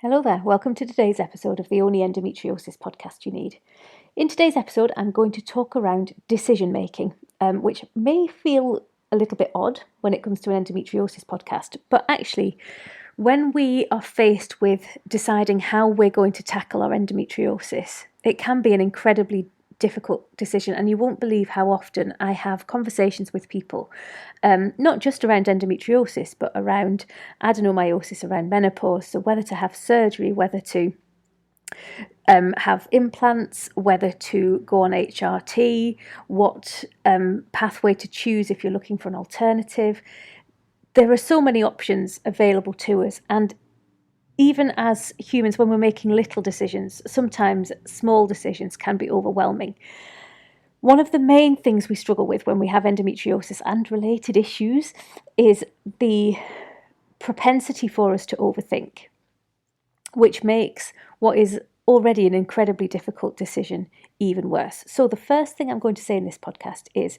Hello there, welcome to today's episode of the Only Endometriosis podcast you need. In today's episode, I'm going to talk around decision making, which may feel a little bit odd when it comes to an endometriosis podcast, but actually, when we are faced with deciding how we're going to tackle our endometriosis, it can be an incredibly difficult decision, and you won't believe how often I have conversations with people, not just around endometriosis, but around adenomyosis, around menopause, so whether to have surgery, whether to have implants, whether to go on HRT, what pathway to choose if you're looking for an alternative. There are so many options available to us, and even as humans, when we're making little decisions, sometimes small decisions can be overwhelming. One of the main things we struggle with when we have endometriosis and related issues is the propensity for us to overthink, which makes what is already an incredibly difficult decision even worse. So the first thing I'm going to say in this podcast is,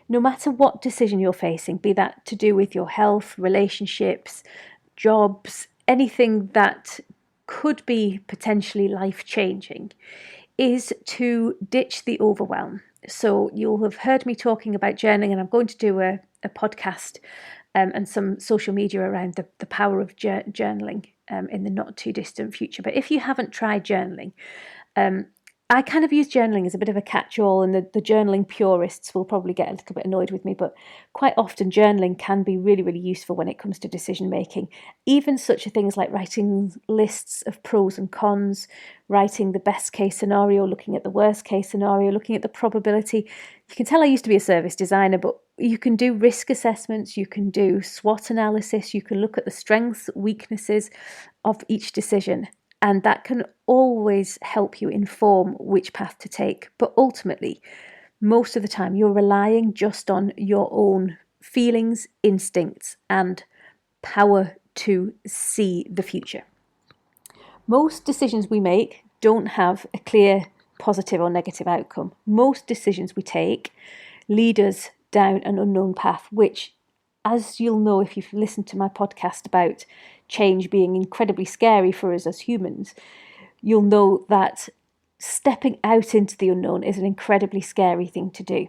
no matter what decision you're facing, be that to do with your health, relationships, jobs, anything that could be potentially life-changing, is to ditch the overwhelm. So you'll have heard me talking about journaling, and I'm going to do a podcast and some social media around the power of journaling in the not too distant future. But if you haven't tried journaling, I kind of use journaling as a bit of a catch-all, and the journaling purists will probably get a little bit annoyed with me, but quite often journaling can be really, really useful when it comes to decision making. Even such things like writing lists of pros and cons, writing the best case scenario, looking at the worst case scenario, looking at the probability. You can tell I used to be a service designer, but you can do risk assessments, you can do SWOT analysis, you can look at the strengths, weaknesses of each decision. And that can always help you inform which path to take. But ultimately, most of the time, you're relying just on your own feelings, instincts, and power to see the future. Most decisions we make don't have a clear positive or negative outcome. Most decisions we take lead us down an unknown path, which, as you'll know if you've listened to my podcast about change being incredibly scary for us as humans, you'll know that stepping out into the unknown is an incredibly scary thing to do.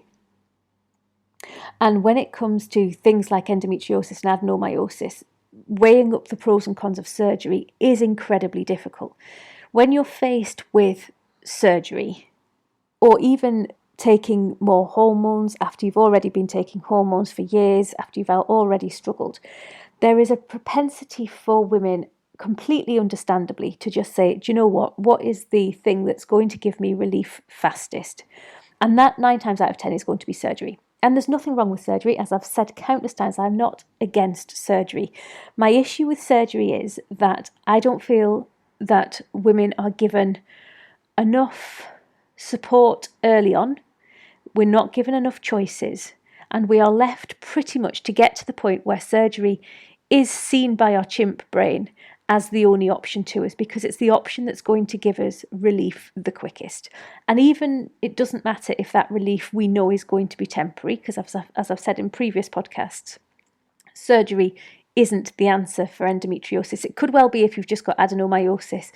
And when it comes to things like endometriosis and adenomyosis, weighing up the pros and cons of surgery is incredibly difficult. When you're faced with surgery, or even taking more hormones after you've already been taking hormones for years, after you've already struggled, there is a propensity for women, completely understandably, to just say, do you know what is the thing that's going to give me relief fastest? And that 9 times out of 10 is going to be surgery. And there's nothing wrong with surgery. As I've said countless times, I'm not against surgery. My issue with surgery is that I don't feel that women are given enough support early on. We're not given enough choices, and we are left pretty much to get to the point where surgery is seen by our chimp brain as the only option to us, because it's the option that's going to give us relief the quickest. And even it doesn't matter if that relief we know is going to be temporary, because as I've said in previous podcasts, surgery isn't the answer for endometriosis. It could well be if you've just got adenomyosis,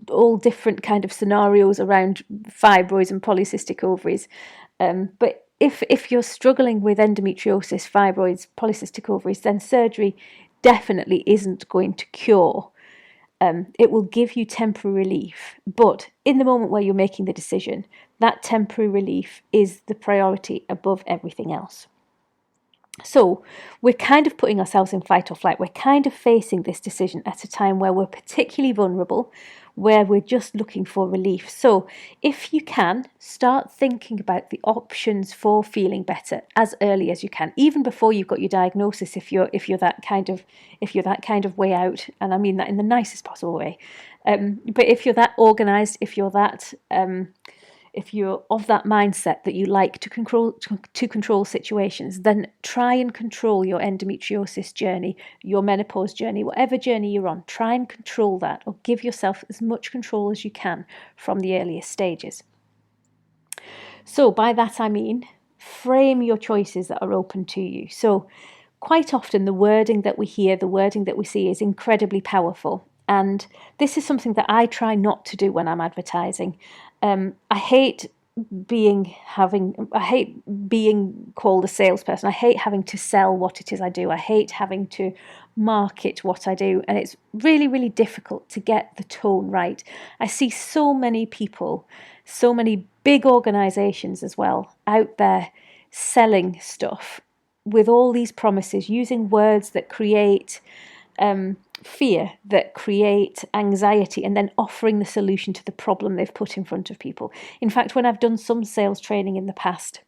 all different kind of scenarios around fibroids and polycystic ovaries. But if you're struggling with endometriosis, fibroids, polycystic ovaries, then surgery definitely isn't going to cure. It will give you temporary relief, but in the moment where you're making the decision, that temporary relief is the priority above everything else. So we're kind of putting ourselves in fight or flight. We're kind of facing this decision at a time where we're particularly vulnerable, where we're just looking for relief. So if you can, start thinking about the options for feeling better as early as you can, even before you've got your diagnosis, if you're that kind of way out, and I mean that in the nicest possible way. But if you're that organized, if you're of that mindset that you like to control situations, then try and control your endometriosis journey, your menopause journey, whatever journey you're on. Try and control that, or give yourself as much control as you can from the earliest stages. So by that I mean, frame your choices that are open to you. So quite often the wording that we hear, the wording that we see is incredibly powerful. And this is something that I try not to do when I'm advertising. I hate being called a salesperson. I hate having to sell what it is I do. I hate having to market what I do. And it's really, really difficult to get the tone right. I see so many people, so many big organizations as well, out there selling stuff with all these promises, using words that create fear, that create anxiety, and then offering the solution to the problem they've put in front of people. In fact, when I've done some sales training in the past,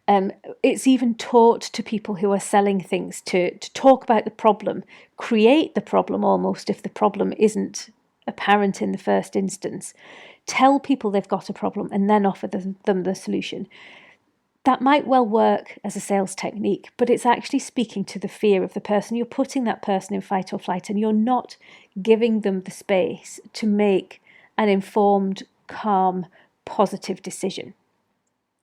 it's even taught to people who are selling things to talk about the problem, create the problem almost if the problem isn't apparent in the first instance. Tell people they've got a problem and then offer them the solution. That might well work as a sales technique, but it's actually speaking to the fear of the person. You're putting that person in fight or flight, and you're not giving them the space to make an informed, calm, positive decision.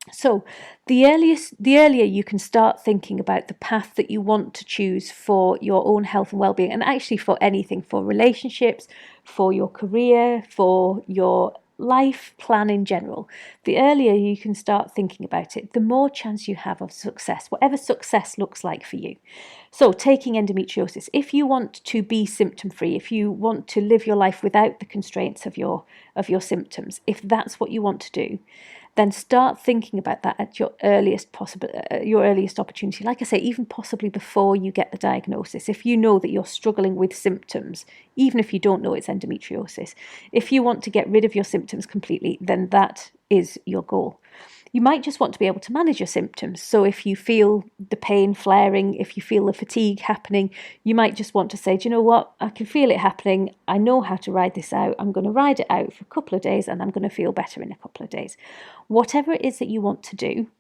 So the earlier you can start thinking about the path that you want to choose for your own health and well-being, and actually for anything, for relationships, for your career, for your life plan in general, the earlier you can start thinking about it, the more chance you have of success, whatever success looks like for you. So taking endometriosis, if you want to be symptom-free, if you want to live your life without the constraints of your symptoms, if that's what you want to do, then start thinking about that at your earliest opportunity. Like I say, even possibly before you get the diagnosis. If you know that you're struggling with symptoms, even if you don't know it's endometriosis, if you want to get rid of your symptoms completely, then that is your goal. You might just want to be able to manage your symptoms. So if you feel the pain flaring, if you feel the fatigue happening, you might just want to say, do you know what? I can feel it happening. I know how to ride this out. I'm going to ride it out for a couple of days and I'm going to feel better in a couple of days. Whatever it is that you want to do,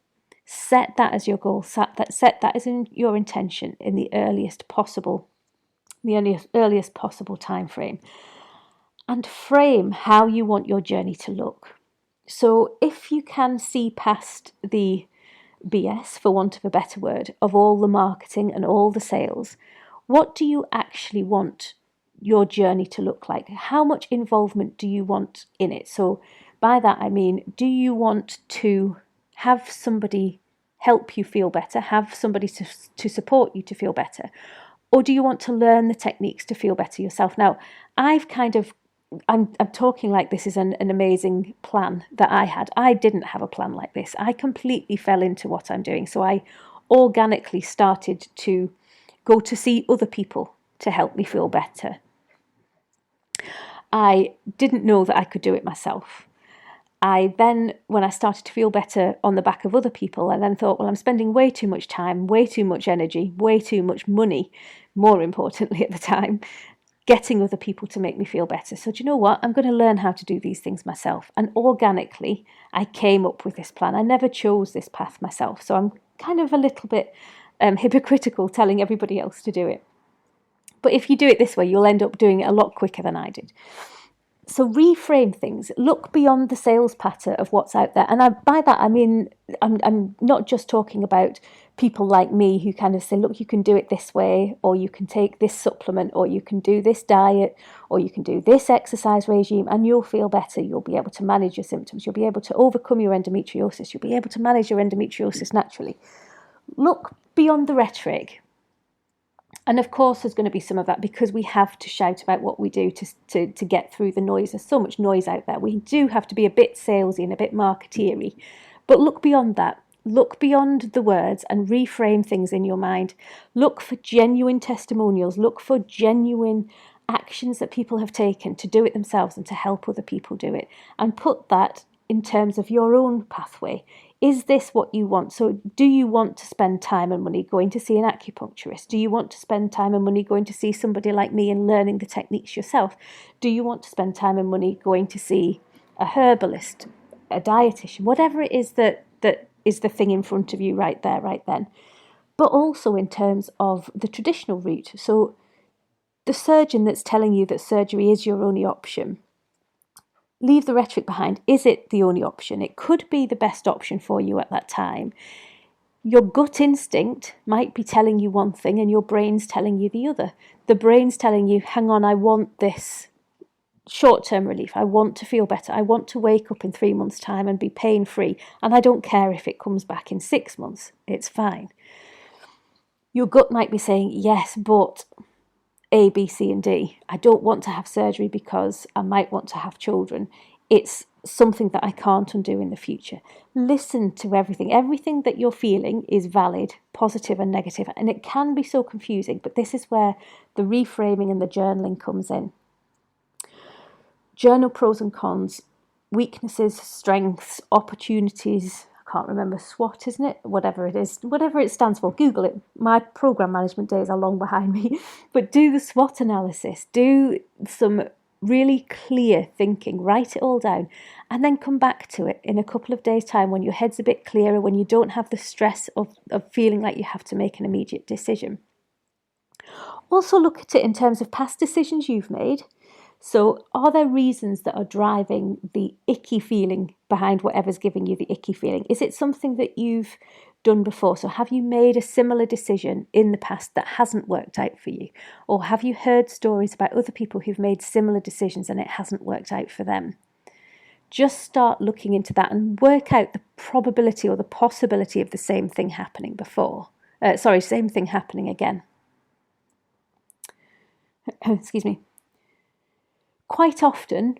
set that as your goal. Set that as in your intention in the earliest possible time frame. And frame how you want your journey to look. So if you can see past the BS, for want of a better word, of all the marketing and all the sales, what do you actually want your journey to look like? How much involvement do you want in it? So by that I mean, do you want to have somebody help you feel better, have somebody to support you to feel better? Or do you want to learn the techniques to feel better yourself? Now, I'm talking like this is an amazing plan that I had. I didn't have a plan like this. I completely fell into what I'm doing. So I organically started to go to see other people to help me feel better. I didn't know that I could do it myself. When I started to feel better on the back of other people, I then thought, well, I'm spending way too much time, way too much energy, way too much money, more importantly at the time, getting other people to make me feel better. So do you know what? I'm going to learn how to do these things myself. And organically, I came up with this plan. I never chose this path myself. So I'm kind of a little bit hypocritical telling everybody else to do it. But if you do it this way, you'll end up doing it a lot quicker than I did. So reframe things, look beyond the sales patter of what's out there. And by that, I mean, I'm not just talking about people like me who kind of say, look, you can do it this way, or you can take this supplement, or you can do this diet, or you can do this exercise regime, and you'll feel better. You'll be able to manage your symptoms. You'll be able to overcome your endometriosis. You'll be able to manage your endometriosis naturally. Look beyond the rhetoric. And of course, there's going to be some of that because we have to shout about what we do to get through the noise. There's so much noise out there. We do have to be a bit salesy and a bit marketeery. But look beyond that. Look beyond the words and reframe things in your mind. Look for genuine testimonials. Look for genuine actions that people have taken to do it themselves and to help other people do it. And put that in terms of your own pathway. Is this what you want? So do you want to spend time and money going to see an acupuncturist? Do you want to spend time and money going to see somebody like me and learning the techniques yourself? Do you want to spend time and money going to see a herbalist, a dietitian, whatever it is that is the thing in front of you right there, right then? But also in terms of the traditional route. So the surgeon that's telling you that surgery is your only option, leave the rhetoric behind. Is it the only option? It could be the best option for you at that time. Your gut instinct might be telling you one thing and your brain's telling you the other. The brain's telling you, hang on, I want this short-term relief. I want to feel better. I want to wake up in 3 months' time and be pain-free. And I don't care if it comes back in 6 months. It's fine. Your gut might be saying, yes, but A, B, C, and D. I don't want to have surgery because I might want to have children. It's something that I can't undo in the future. Listen to everything. Everything that you're feeling is valid, positive and negative. And it can be so confusing, but this is where the reframing and the journaling comes in. Journal pros and cons, weaknesses, strengths, opportunities. I can't remember SWOT, isn't it? Whatever it is, whatever it stands for, Google it. My program management days are long behind me. But do the SWOT analysis. Do some really clear thinking. Write it all down. And then come back to it in a couple of days' time when your head's a bit clearer, when you don't have the stress of feeling like you have to make an immediate decision. Also look at it in terms of past decisions you've made. So are there reasons that are driving the icky feeling behind whatever's giving you the icky feeling? Is it something that you've done before? So have you made a similar decision in the past that hasn't worked out for you? Or have you heard stories about other people who've made similar decisions and it hasn't worked out for them? Just start looking into that and work out the probability or the possibility of the same thing happening same thing happening again. Excuse me. Quite often,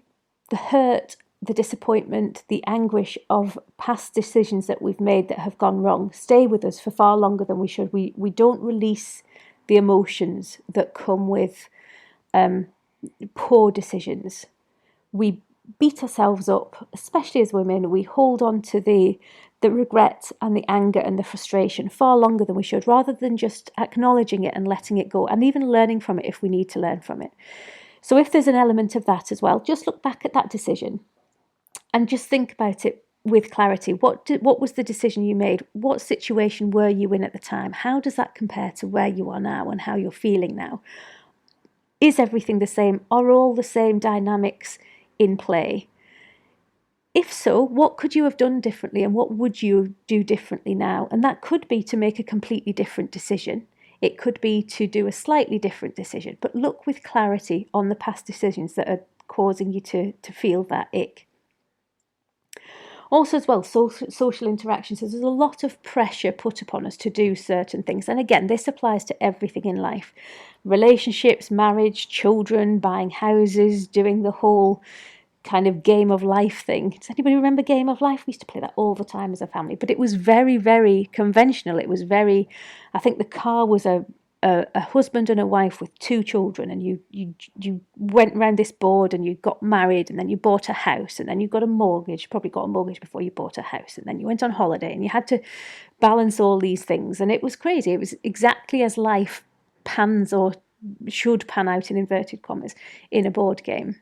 the hurt, the disappointment, the anguish of past decisions that we've made that have gone wrong stay with us for far longer than we should. We don't release the emotions that come with poor decisions. We beat ourselves up, especially as women. We hold on to the regret and the anger and the frustration far longer than we should, rather than just acknowledging it and letting it go, and even learning from it if we need to learn from it. So if there's an element of that as well, just look back at that decision and just think about it with clarity. What was the decision you made? What situation were you in at the time? How does that compare to where you are now and how you're feeling now? Is everything the same? Are all the same dynamics in play? If so, what could you have done differently and what would you do differently now? And that could be to make a completely different decision. It could be to do a slightly different decision, but look with clarity on the past decisions that are causing you to feel that ick. Also as well, social interactions. So there's a lot of pressure put upon us to do certain things. And again, this applies to everything in life. Relationships, marriage, children, buying houses, doing the whole kind of game of life thing. Does anybody remember Game of Life? We used to play that all the time as a family, but it was very, very conventional. It was very, I think the car was a husband and a wife with 2 children, and you went around this board and you got married, and then you bought a house, and then you got a mortgage. You probably got a mortgage before you bought a house, and then you went on holiday, and you had to balance all these things, and it was crazy. It was exactly as life pans or should pan out in inverted commas in a board game.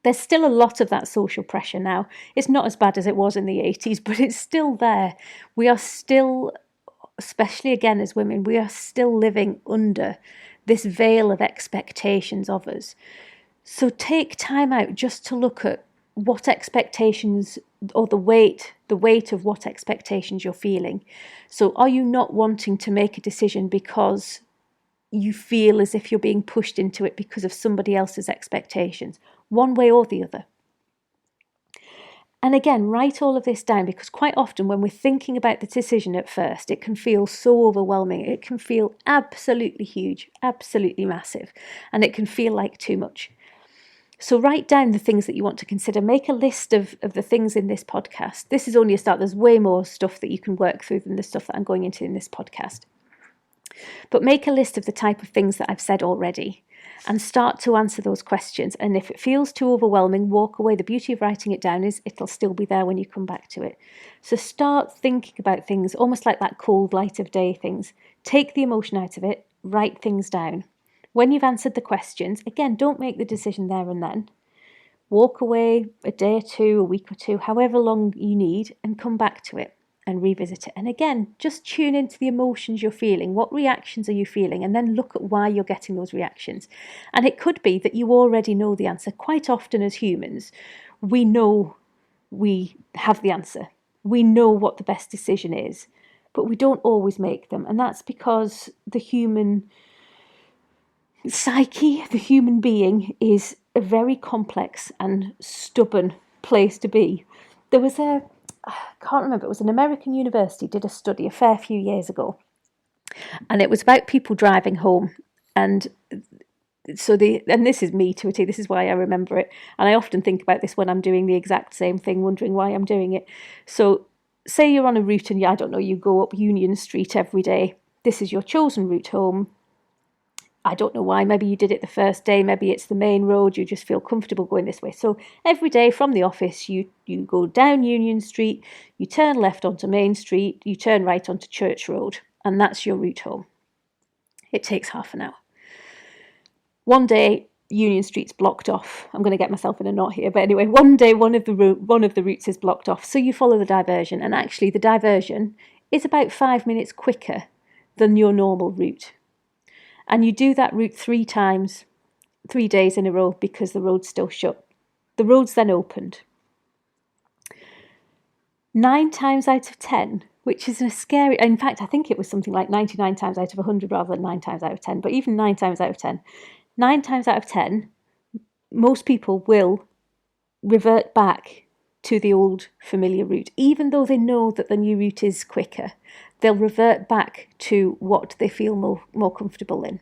There's still a lot of that social pressure now. It's not as bad as it was in the 80s, but it's still there. We are still, especially again as women, we are still living under this veil of expectations of us. So take time out just to look at what expectations, or the weight of what expectations you're feeling. So are you not wanting to make a decision because you feel as if you're being pushed into it because of somebody else's expectations, one way or the other? And again, write all of this down, because quite often when we're thinking about the decision at first, it can feel so overwhelming. It can feel absolutely huge, absolutely massive, and it can feel like too much. So write down the things that you want to consider. Make a list of the things in this podcast. This is only a start. There's way more stuff that you can work through than the stuff that I'm going into in this podcast. But make a list of the type of things that I've said already and start to answer those questions. And if it feels too overwhelming, walk away. The beauty of writing it down is it'll still be there when you come back to it. So start thinking about things almost like that cold light of day things. Take the emotion out of it, write things down. When you've answered the questions, again, don't make the decision there and then. Walk away a day or two, a week or two, however long you need, and come back to it and revisit it. And again, just tune into the emotions you're feeling. What reactions are you feeling? And then look at why you're getting those reactions. And it could be that you already know the answer. Quite often as humans, we know we have the answer. We know what the best decision is. but we don't always make them. And that's because the human psyche, the human being, is a very complex and stubborn place to be. There was I can't remember, it was an American university did a study a fair few years ago, and it was about people driving home. And and this is me to a T, this is why I remember it. And I often think about this when I'm doing the exact same thing, wondering why I'm doing it. So say you're on a route and, I don't know, you go up Union Street every day. This is your chosen route home. I don't know why, maybe you did it the first day, maybe it's the main road, you just feel comfortable going this way. So every day from the office, you go down Union Street, you turn left onto Main Street, you turn right onto Church Road, and that's your route home. It takes half an hour. One day, Union Street's blocked off. I'm going to get myself in a knot here, but anyway, one day one of the routes is blocked off, so you follow the diversion, and actually the diversion is about 5 minutes quicker than your normal route. And you do that route 3 times, 3 days in a row, because the road's still shut. The road's then opened. 9 times out of 10, which is a scary, in fact, I think it was something like 99 times out of 100 rather than 9 times out of 10, but even 9 times out of 10, 9 times out of 10, most people will revert back to the old familiar route. Even though they know that the new route is quicker, they'll revert back to what they feel more comfortable in.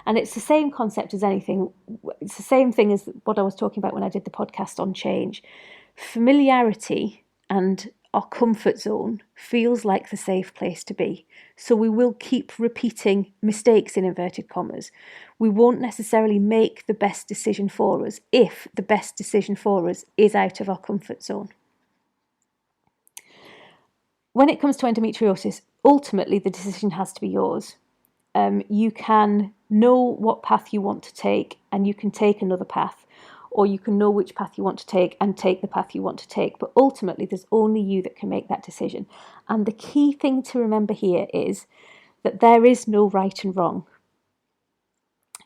And it's the same concept as anything. It's the same thing as what I was talking about when I did the podcast on change. Familiarity and our comfort zone feels like the safe place to be. So we will keep repeating mistakes in inverted commas. We won't necessarily make the best decision for us if the best decision for us is out of our comfort zone. When it comes to endometriosis, ultimately the decision has to be yours. You can know what path you want to take and you can take another path, or you can know which path you want to take and take the path you want to take. But ultimately, there's only you that can make that decision. And the key thing to remember here is that there is no right and wrong.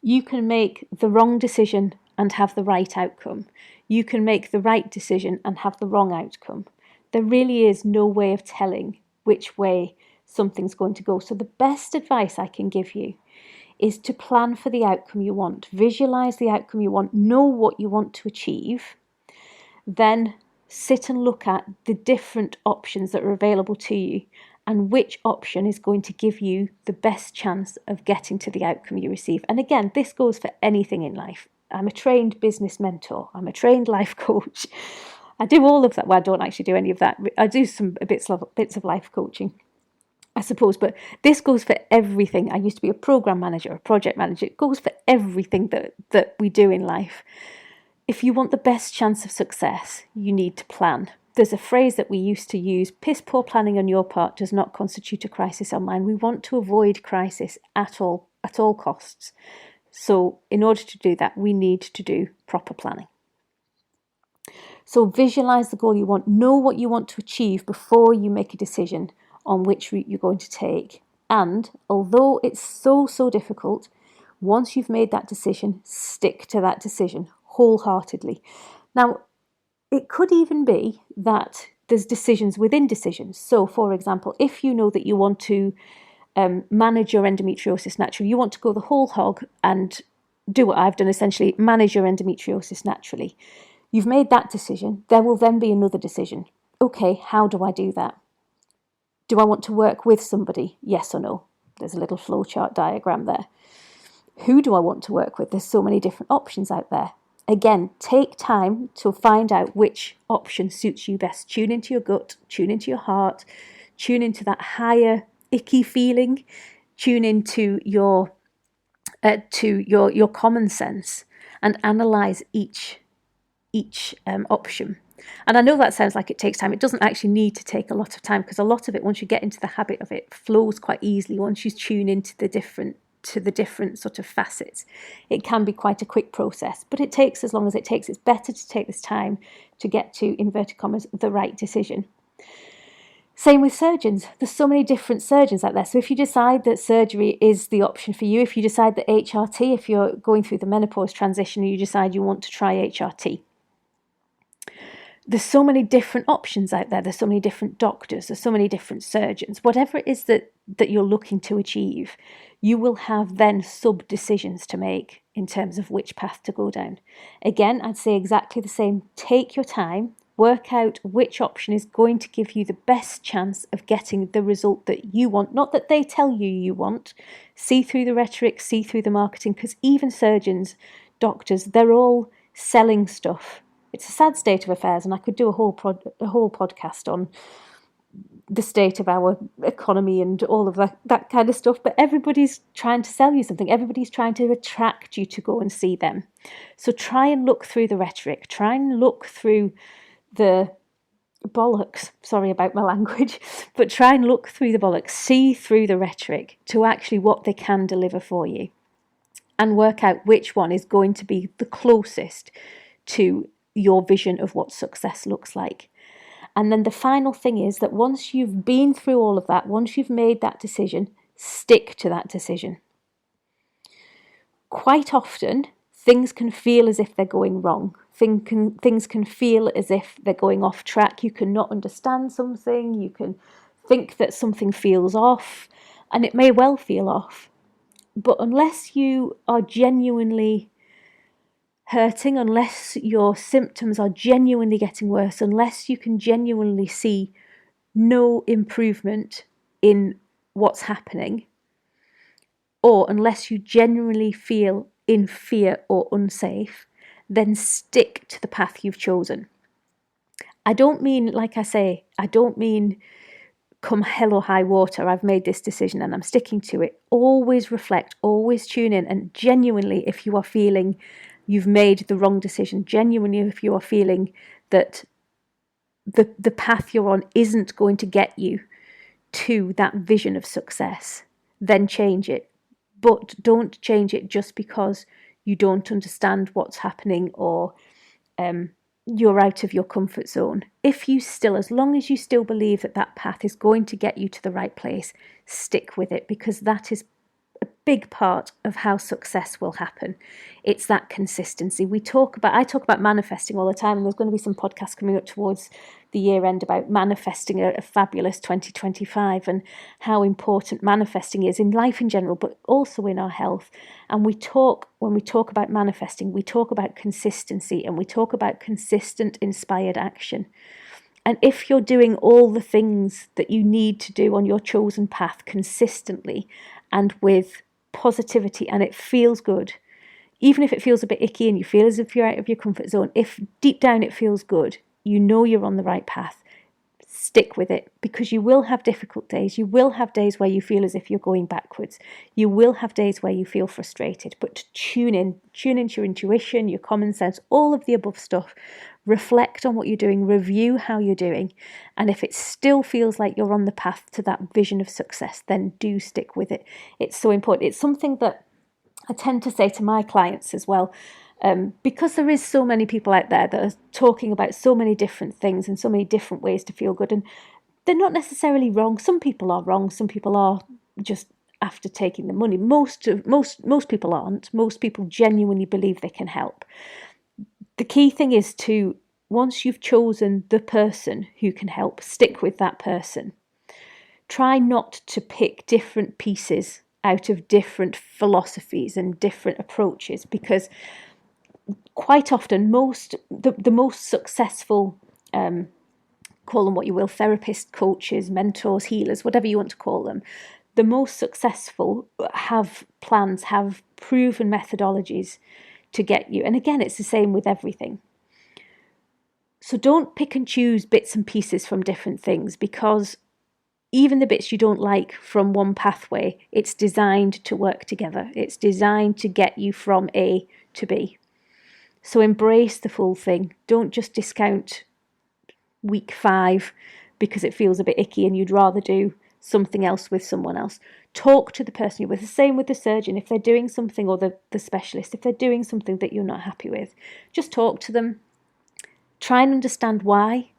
You can make the wrong decision and have the right outcome. You can make the right decision and have the wrong outcome. There really is no way of telling which way something's going to go. So the best advice I can give you is to plan for the outcome you want. Visualize the outcome you want. Know what you want to achieve. Then sit and look at the different options that are available to you and which option is going to give you the best chance of getting to the outcome you receive. And again, this goes for anything in life. I'm a trained business mentor. I'm a trained life coach. I do all of that. Well, I don't actually do any of that. I do some bits of life coaching, I suppose, but this goes for everything. I used to be a program manager, a project manager. It goes for everything that we do in life. If you want the best chance of success, you need to plan. There's a phrase that we used to use: piss poor planning on your part does not constitute a crisis on mine. We want to avoid crisis at all costs. So in order to do that, we need to do proper planning. So visualize the goal you want. Know what you want to achieve before you make a decision on which route you're going to take. And although it's so difficult, once you've made that decision, stick to that decision wholeheartedly. Now, it could even be that there's decisions within decisions. So, for example, if you know that you want to manage your endometriosis naturally, you want to go the whole hog and do what I've done, essentially manage your endometriosis naturally. You've made that decision. There will then be another decision. Okay, how do I do that? Do I want to work with somebody? Yes or no? There's a little flowchart diagram there. Who do I want to work with? There's so many different options out there. Again, take time to find out which option suits you best. Tune into your gut, tune into your heart, tune into that higher icky feeling, tune into your common sense, and analyze each option. And I know that sounds like it takes time. It doesn't actually need to take a lot of time, because a lot of it, once you get into the habit of it, flows quite easily. Once you tune into the different sort of facets, it can be quite a quick process, but it takes as long as it takes. It's better to take this time to get to, inverted commas, the right decision. Same with surgeons. There's so many different surgeons out there. So if you decide that surgery is the option for you, if you decide that HRT, if you're going through the menopause transition and you decide you want to try HRT, there's so many different options out there. There's so many different doctors. There's so many different surgeons. Whatever it is that you're looking to achieve, you will have then sub-decisions to make in terms of which path to go down. Again, I'd say exactly the same. Take your time, work out which option is going to give you the best chance of getting the result that you want, not that they tell you you want. See through the rhetoric, see through the marketing, because even surgeons, doctors, they're all selling stuff. It's a sad state of affairs, and I could do a whole podcast on the state of our economy and all of that kind of stuff. But everybody's trying to sell you something. Everybody's trying to attract you to go and see them. So try and look through the rhetoric. Try and look through the bollocks. Sorry about my language, but try and look through the bollocks. See through the rhetoric to actually what they can deliver for you, and work out which one is going to be the closest to your vision of what success looks like. And then the final thing is that once you've been through all of that, once you've made that decision, stick to that decision. Quite often, things can feel as if they're going wrong. Things can feel as if they're going off track. You can not understand something. You can think that something feels off, and it may well feel off. But unless you are genuinely hurting, unless your symptoms are genuinely getting worse, unless you can genuinely see no improvement in what's happening, or unless you genuinely feel in fear or unsafe, then stick to the path you've chosen. I don't mean, like I say, I don't mean come hell or high water, I've made this decision and I'm sticking to it. Always reflect, always tune in, and genuinely, if you are feeling you've made the wrong decision, genuinely if you are feeling that the path you're on isn't going to get you to that vision of success, then change it. But don't change it just because you don't understand what's happening or you're out of your comfort zone. If you still, as long as you still believe that that path is going to get you to the right place, stick with it, because that is a big part of how success will happen. It's that consistency. I talk about manifesting all the time, and there's going to be some podcasts coming up towards the year end about manifesting a fabulous 2025 and how important manifesting is in life in general, but also in our health. And when we talk about manifesting, we talk about consistency, and we talk about consistent, inspired action. And if you're doing all the things that you need to do on your chosen path consistently and with positivity, and it feels good, even if it feels a bit icky and you feel as if you're out of your comfort zone, if deep down it feels good, you know you're on the right path, stick with it, because you will have difficult days. You will have days where you feel as if you're going backwards. You will have days where you feel frustrated, but tune into your intuition, your common sense, all of the above stuff. Reflect on what you're doing, review how you're doing, and if it still feels like you're on the path to that vision of success, then do stick with it. It's so important. It's something that I tend to say to my clients as well, because there is so many people out there that are talking about so many different things and so many different ways to feel good, and they're not necessarily wrong. Some people are wrong. Some people are just after taking the money. Most people aren't. Most people genuinely believe they can help. The key thing is to, once you've chosen the person who can help, stick with that person. Try not to pick different pieces out of different philosophies and different approaches, because quite often the most successful, call them what you will, therapists, coaches, mentors, healers, whatever you want to call them, the most successful have plans, have proven methodologies to get you. And again, it's the same with everything. So don't pick and choose bits and pieces from different things, because even the bits you don't like from one pathway, it's designed to work together. It's designed to get you from A to B. So embrace the full thing. Don't just discount week 5 because it feels a bit icky and you'd rather do something else with someone else. Talk to the person you're with. The same with the surgeon. If they're doing something, or the specialist, if they're doing something that you're not happy with, just talk to them. Try and understand why.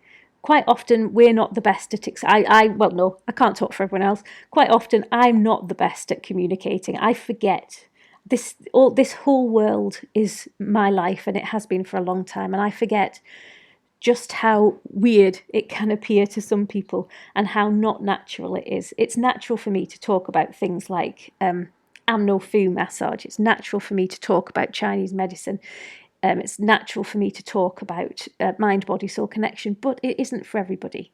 Quite often we're not the best at I can't talk for everyone else. Quite often I'm not the best at communicating. I forget. This whole world is my life, and it has been for a long time, and I forget just how weird it can appear to some people and how not natural it is. It's natural for me to talk about things like amno fu massage. It's natural for me to talk about Chinese medicine. It's natural for me to talk about mind, body, soul connection, but it isn't for everybody.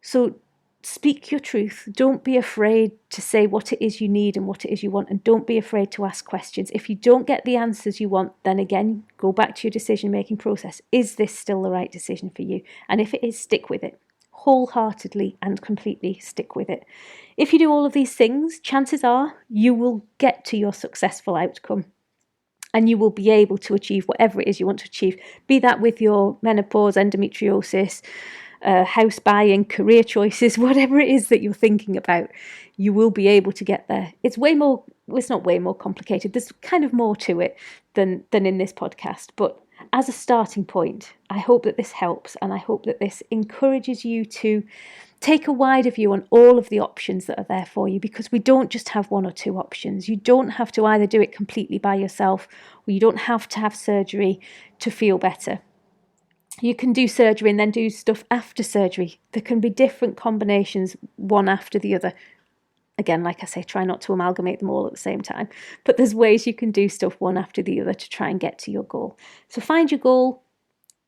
So speak your truth. Don't be afraid to say what it is you need and what it is you want, and don't be afraid to ask questions. If you don't get the answers you want, then again, go back to your decision-making process. Is this still the right decision for you? And if it is, stick with it. Wholeheartedly and completely stick with it. If you do all of these things, chances are you will get to your successful outcome. And you will be able to achieve whatever it is you want to achieve, be that with your menopause, endometriosis, house buying, career choices, whatever it is that you're thinking about, you will be able to get there. It's not way more complicated. There's kind of more to it than in this podcast. But as a starting point, I hope that this helps, and I hope that this encourages you to take a wider view on all of the options that are there for you, because we don't just have one or two options. You don't have to either do it completely by yourself, or you don't have to have surgery to feel better. You can do surgery and then do stuff after surgery. There can be different combinations, one after the other. Again, like I say, try not to amalgamate them all at the same time. But there's ways you can do stuff one after the other to try and get to your goal. So find your goal,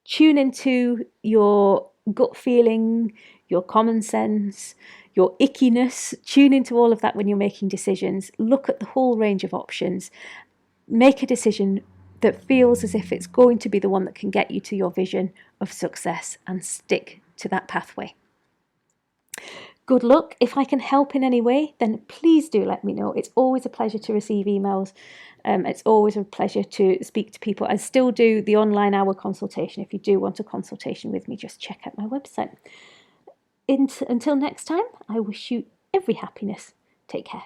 tune into your gut feeling, your common sense, your ickiness. Tune into all of that when you're making decisions. Look at the whole range of options. Make a decision that feels as if it's going to be the one that can get you to your vision of success, and stick to that pathway. Good luck. If I can help in any way, then please do let me know. It's always a pleasure to receive emails. It's always a pleasure to speak to people. I still do the online hour consultation. If you do want a consultation with me, just check out my website. Until next time, I wish you every happiness. Take care.